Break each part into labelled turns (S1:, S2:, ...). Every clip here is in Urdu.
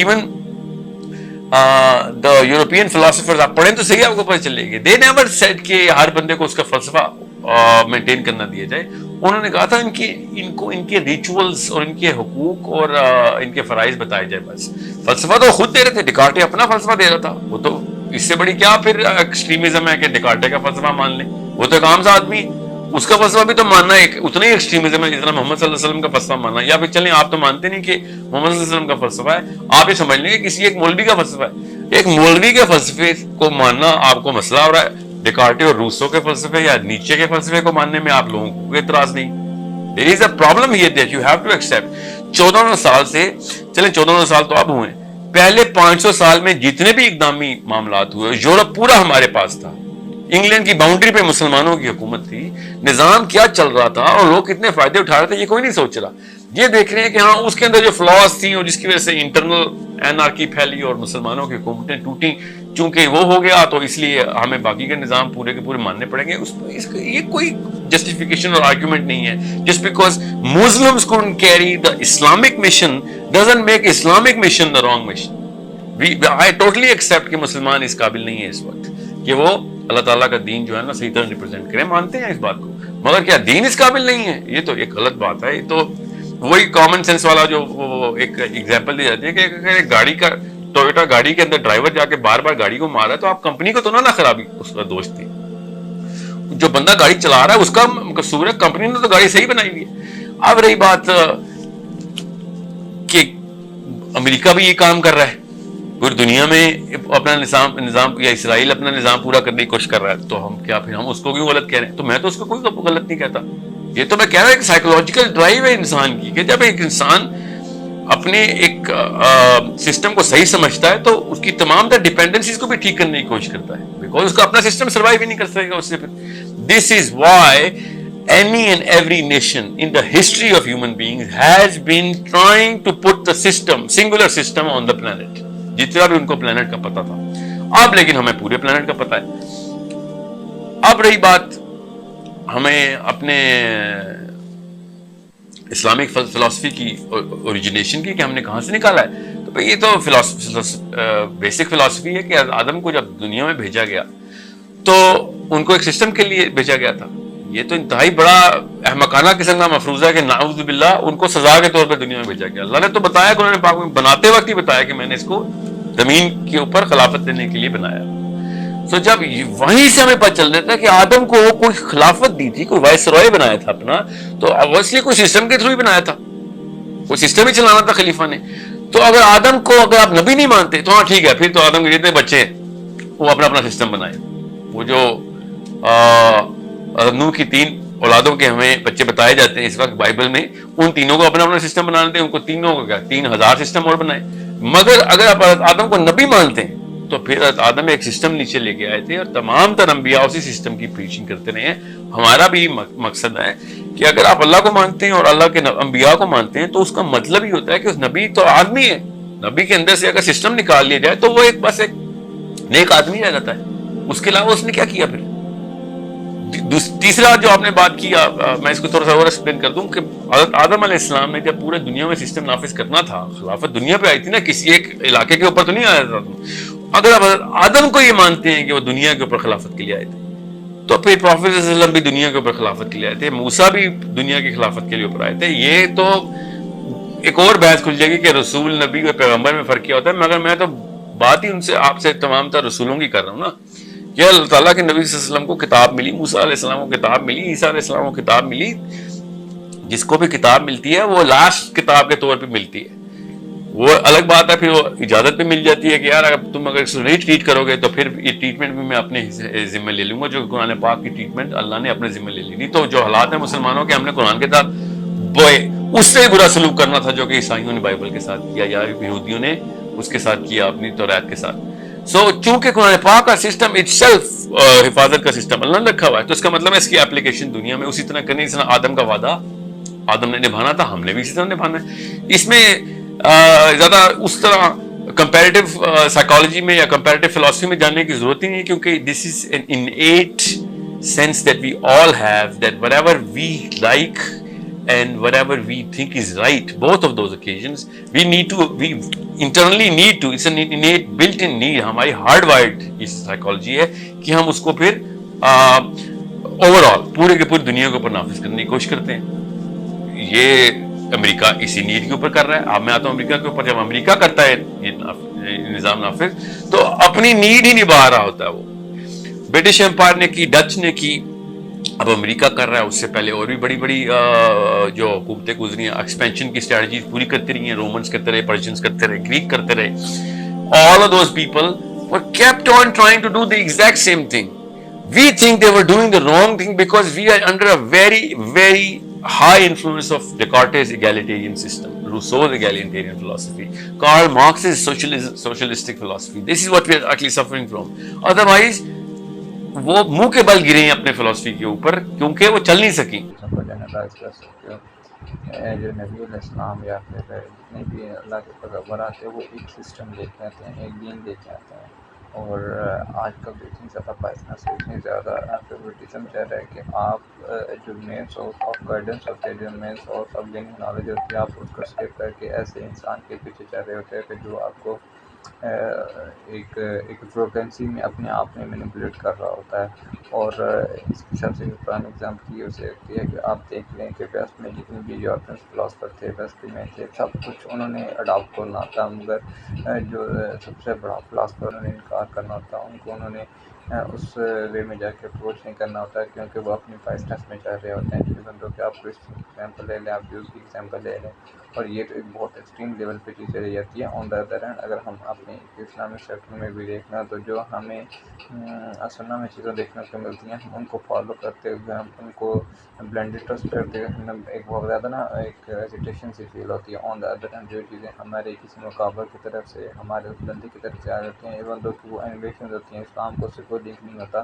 S1: ایون دا یورپین فلاسفرز آپ پڑھیں تو صحیح آپ کو پتہ چلے گی, دے نیور سیڈ کہ ہر بندے کو اس کا فلسفہ مینٹین کرنا دیا جائے. انہوں نے کہا تھا ان کے ریچولز اور ان کے حقوق اور ان کے فرائض بتائے جائے بس. فلسفہ تو خود دے رہے تھے, ڈیکارٹے اپنا فلسفہ دے رہا تھا, وہ تو اس سے بڑی کیا پھر ایکسٹریمزم ہے کہ ڈیکارٹے کا فلسفہ مان لیں, وہ تو ایک عام سا آدمی, اس کا فلسفہ بھی تو ماننا ہے اتنا ہی ایکسٹریمزم ہے جتنا محمد صلی اللہ علیہ وسلم کا فلسفہ ماننا. یا پھر چلیں آپ تو مانتے نہیں کہ محمد صلی اللہ علیہ وسلم کا فلسفہ ہے, آپ یہ سمجھ لیں کہ کسی ایک مولوی کا فلسفہ ہے. ایک مولوی کے فلسفے کو ماننا آپ کو مسئلہ ہو رہا ہے, ڈیکارٹے اور روسو کے فلسفے یا نیچے کے فلسفے کو ماننے میں آپ لوگوں کو کوئی اعتراض نہیں. There is a problem here that you have to accept. 1400 سال سے, چلیں 1400 سال تو اب ہوئے, پہلے 500 سال میں جتنے بھی اقدامی معاملات ہوئے, یورپ پورا ہمارے پاس تھا, انگلینڈ کی باؤنڈری پہ مسلمانوں کی حکومت تھی, نظام کیا چل رہا تھا اور لوگ کتنے فائدے اٹھا رہے تھے یہ کوئی نہیں سوچ رہا. یہ دیکھ رہے ہیں کہ ہاں اس کے اندر جو فلاز تھیں اور جس کی وجہ سے انٹرنل اینارکی پھیلی اور مسلمانوں کی حکومتیں ٹوٹیں, چونکہ وہ ہو گیا تو اس لیے ہمیں باقی کے نظام پورے کے پورے ماننے پڑیں گے. یہ کوئی جسٹیفیکیشن اور آرگیومنٹ نہیں ہے. Just because Muslims couldn't carry the Islamic mission doesn't make Islamic mission the wrong mission. I totally accept کہ مسلمان اس قابل نہیں ہے اس وقت کہ وہ اللہ تعالیٰ کا دین جو ہے نا صحیح طرح ریپرزینٹ کریں, مانتے ہیں اس بات کو, مگر کیا دین اس قابل نہیں ہے؟ یہ تو ایک غلط بات ہے. یہ تو وہی کامن سینس والا جو ایک ایگزامپل دی جاتی ہے کہ اگر گاڑی کا ٹویوٹا گاڑی کے اندر ڈرائیور جا کے بار بار گاڑی کو مارا ہے تو آپ کمپنی کو تو نہ خرابی اس کا دوست تھی, جو بندہ گاڑی چلا رہا ہے اس کا قصور ہے, کمپنی نے تو گاڑی صحیح بنائی ہوئی ہے. اب رہی بات کہ امریکہ بھی یہ کام کر رہا ہے, پوری دنیا میں اپنا نظام یا اسرائیل اپنا نظام پورا کرنے کی کوشش کر رہا ہے, تو ہم کیا پھر ہم اس کو کیوں غلط کہہ رہے ہیں؟ تو میں تو اس کو کوئی غلط نہیں کہتا. یہ تو میں کہہ رہا ہوں ایک سائیکولوجیکل ڈرائیو ہے انسان کی, کہ جب ایک انسان اپنے ایک سسٹم کو صحیح سمجھتا ہے تو اس کی تمام تر ڈیپینڈنسیز کو بھی ٹھیک کرنے کی کوشش کرتا ہے, بیکاز اس کا اپنا سسٹم سروائیو ہی نہیں کر سکے گا اس سے. پھر this is why any and every nation in the history of human beings has been trying to put the system, singular system on the planet. جتنا بھی ان کو پلانٹ کا پتا تھا, اب لیکن ہمیں پورے پلانٹ کا پتا ہے. اب رہی بات ہمیں اپنے اسلامک فلسفی کی اوریجنیشن کی کہ ہم نے کہاں سے نکالا ہے, تو بھئی یہ تو بیسک فلسفی ہے کہ آدم کو جب دنیا میں بھیجا گیا تو ان کو ایک سسٹم کے لیے بھیجا گیا تھا. یہ تو انتہائی بڑا احمقانہ قسم کا مفروضہ ہے کہ نعوذ باللہ ان کو سزا کے طور پہ دنیا میں بھیجا گیا. اللہ نے تو بتایا, قرآن پاک میں بناتے وقت ہی بتایا کہ میں نے اس کو زمین کے اوپر خلافت دینے کے لیے بنایا. سو جب وہیں سے ہمیں پتہ چل رہا تھا کہ آدم کو کوئی خلافت دی تھی, کوئی وائس رائے بنایا تھا اپنا, تو اوبویسلی کوئی سسٹم کے تھرو ہی بنایا تھا, کوئی سسٹم ہی چلانا تھا خلیفہ نے. تو اگر آدم کو اگر آپ نبی نہیں مانتے تو ہاں ٹھیک ہے, پھر تو آدم کے جتنے بچے ہیں وہ اپنا سسٹم بنائے. وہ جو نوح کی 3 اولادوں کے ہمیں بچے بتائے جاتے ہیں اس وقت بائبل میں, ان تینوں کو اپنا سسٹم بنانا تھے, ان کو تینوں کو کیا 3000 سسٹم اور بنائے. مگر اگر آپ آدم کو نبی مانتے ہیں تو پھر آدم ایک سسٹم نیچے لے کے آئے تھے اور تمام تر انبیاء اسی سسٹم کی پریچنگ کرتے رہے ہیں. ہمارا بھی مقصد ہے کہ اگر آپ اللہ کو مانتے ہیں اور اللہ کے انبیاء کو مانتے ہیں تو اس کا مطلب یہ ہوتا ہے کہ اس نبی تو آدمی ہے, نبی کے اندر سے اگر سسٹم نکال لیا جائے تو وہ ایک بس ایک نیک آدمی رہ جاتا ہے. اس کے علاوہ اس نے کیا کیا؟ پھر تیسرا جو آپ نے بات کی, میں اس کو تھوڑا سا اور ایکسپلین کر دوں کہ حضرت آدم علیہ السلام نے جب پورے دنیا میں سسٹم نافذ کرنا تھا, خلافت دنیا پہ آئی تھی نا, کسی ایک علاقے کے اوپر تو نہیں آیا تھا. اگر آپ حضرت آدم کو یہ مانتے ہیں کہ وہ دنیا کے اوپر خلافت کے لیے آئے تھے, تو پھر پروفیٹ صلی اللہ علیہ وسلم بھی دنیا کے اوپر خلافت کے لیے آئے تھے, موسیٰ بھی دنیا کی خلافت کے لیے اوپر آئے تھے. یہ تو ایک اور بحث کھل جائے گی کہ رسول, نبی اور پیغمبر میں فرق کیا ہوتا ہے, مگر میں تو بات ہی ان سے آپ سے تمام تر رسولوں کی کر رہا ہوں نا, کہ اللہ تعالیٰ کے نبی صلی اللہ علیہ وسلم کو کتاب ملی, موسیٰ علیہ السلام کو کتاب ملی, عیسیٰ علیہ السلام کو کتاب ملی. جس کو بھی کتاب ملتی ہے وہ لاسٹ کتاب کے طور پہ ملتی ہے, وہ الگ بات ہے. پھر وہ اجازت بھی مل جاتی ہے کہ یار اگر تم اگر اس کو نہیں ٹریٹ کرو گے تو پھر یہ ٹریٹمنٹ بھی میں اپنے ذمہ لے لوں گا, جو قرآن پاک کی ٹریٹمنٹ اللہ نے اپنے ذمہ لے لی تھی. تو جو حالات ہیں مسلمانوں کے, ہم نے قرآن کے ساتھ اس سے برا سلوک کرنا تھا جو کہ عیسائیوں نے بائبل کے ساتھ کیا یا یہودیوں نے اس کے ساتھ کیا اپنی توریت کے ساتھ. چونکہ قرآن پاک کا سسٹم اٹ سیلف حفاظت کا سسٹم اللہ نے رکھا ہوا ہے, تو اس کا مطلب ہے اس کی اپلیکیشن دنیا میں اسی طرح کرنی, جس طرح آدم کا وعدہ آدم نے نبھانا تھا, ہم نے بھی اسی طرح نبھانا ہے. اس میں زیادہ اس طرح کمپیریٹیو سائیکالوجی میں یا کمپیریٹیو فلسفی میں جاننے کی ضرورت ہی نہیں, کیونکہ this is an innate sense that we all have, that whatever we like and whatever we think is right, both of those occasions, we internally need to, it's an innate built in need, ہماری ہارڈ وائرڈ اس سائیکالوجی ہے کہ ہم اس کو پھر اوور آل پورے کے پوری دنیا کے اوپر نافذ کرنے کی کوشش کرتے ہیں. یہ امریکہ اسی نیڈ کے اوپر کر رہا ہے. اب میں آتا ہوں امریکہ کے اوپر. جب امریکہ کرتا ہے یہ نظام نافذ تو اپنی نیڈ ہی نبھا رہا ہوتا ہے. وہ برٹش امپائر نے کی, ڈچ نے کی, اب امریکہ کر رہا ہے. اس سے پہلے اور بھی بڑی بڑی جو حکومتیں گزری ہیں ایکسپینشن کی اسٹریٹجیز پوری کرتی رہی ہیں. رومنس کرتے رہے, پرشینس کرتے رہے, گریک کرتے رہے. All of those people were kept on trying to do the exact same thing. We think they were doing the wrong thing because we are under a very, very high influence of Descartes' egalitarian system, Rousseau's egalitarian philosophy, Karl Marx's socialistic philosophy. This is what we are actually suffering from. Otherwise, وہ منہ کے بل گرے ہیں اپنے فلسفی کے اوپر کیونکہ وہ چل نہیں سکی.
S2: کو جنرلائز کر سکتے ہو. جو نبی علیہ السلام یا پھر جتنے بھی اللہ کے پیغمبر آتے ہیں وہ ایک سسٹم لے کے آتے ہیں, ایک دین لے کے آتے ہیں. اور آج کل تو اتنی زیادہ پائسنا سے اتنی زیادہ فیوریٹزم چل رہا ہے کہ آپ جو مین سورس آف گائیڈنس ہوتے ہیں, جو main source of gaining knowledge ہوتی ہے, آپ اس کو اسکپ کر کے ایسے انسان کے پیچھے چل رہے ہوتے ہیں کہ جو آپ کو ایک فریکوینسی میں اپنے آپ میں مینیپولیٹ کر رہا ہوتا ہے. اور اس کی سب سے پرانی ایگزامپل یہ ہو سکتی ہے کہ آپ دیکھ لیں کہ ویسٹ میں جتنے بھی یورپین فلاسفر تھے ویسٹ میں تھے, سب کچھ انہوں نے اڈاپٹ کرنا تھا, مگر جو سب سے بڑا فلاسفر انہوں نے انکار کرنا ہوتا, ان کو انہوں نے اس وے میں جا کے اپروچ نہیں کرنا ہوتا کیونکہ وہ اپنی فائسنس میں چل رہے ہوتے ہیں. ایون دو کہ آپ کرسچن کی ایگزامپل لے لیں, آپ جوز کی ایگزامپل لے لیں, اور یہ تو ایک بہت ایکسٹریم لیول پہ چیز چلی جاتی ہے. آن دا ادر ہینڈ اگر ہم اپنے اسلامک سیکٹر میں بھی دیکھنا تو جو ہمیں سننا میں چیزیں دیکھنے کو ملتی ہیں ہم ان کو فالو کرتے ہوئے, ہم ان کو بلینڈڈ ٹرسٹ کرتے ہوئے ہمیں ایک بہت زیادہ نا ایک ایجیٹیشن سی فیل ہوتی ہے. آن دا ادر ہینڈ جو چیزیں ہمارے کسی مقابر کی طرف سے, ہمارے اس بندی کی طرف سے آ جاتی ہیں, ایون دو کہ وہ انویشنز ہوتی ہیں, اسلام کو اس سے کوئی لنک نہیں ہوتا,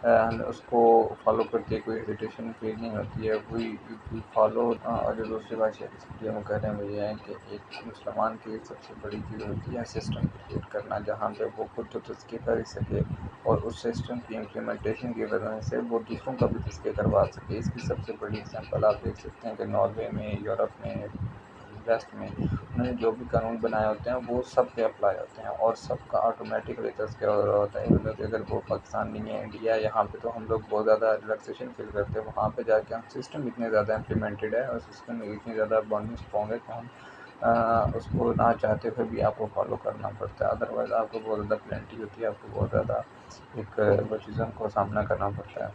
S2: ہمیں اس کو فالو کرتے کوئی ایجیٹیشن فیل نہیں ہوتی ہے. وی فالو. اور جو دوسری بات یہ ہم کہہ رہے ہیں وہ یہ ہے کہ ایک مسلمان کی سب سے بڑی چیز ہوتی ہے سسٹم کریٹ کرنا, جہاں پہ وہ خود تو تزکیہ کر سکے اور اس سسٹم کی امپلیمنٹیشن کی وجہ سے وہ دوسروں کا بھی تزکیہ کروا سکے. اس کی سب سے بڑی ایگزامپل آپ دیکھ سکتے ہیں کہ ناروے میں, یورپ میں, ویسٹ میں انہوں نے جو بھی قانون بنائے ہوتے ہیں وہ سب پہ اپلائی ہوتے ہیں اور سب کا آٹومیٹکلی تزکیہ ہو رہا ہوتا ہے. مطلب کہ اگر وہ پاکستان نہیں ہے, انڈیا ہے, یہاں پہ تو ہم لوگ بہت زیادہ ریلیکسیشن فیل کرتے ہیں, وہاں پہ جا کے ہم سسٹم اتنے زیادہ امپلیمنٹڈ ہے اور سسٹم میں اتنی زیادہ بانڈنگ اسٹرانگ ہے کہ ہم اس کو نہ چاہتے ہوئے بھی آپ کو فالو کرنا پڑتا ہے. ادروائز آپ کو بہت زیادہ پلینٹی ہوتی ہے, آپ کو بہت زیادہ ایک وہ چیزوں کو سامنا کرنا پڑتا ہے.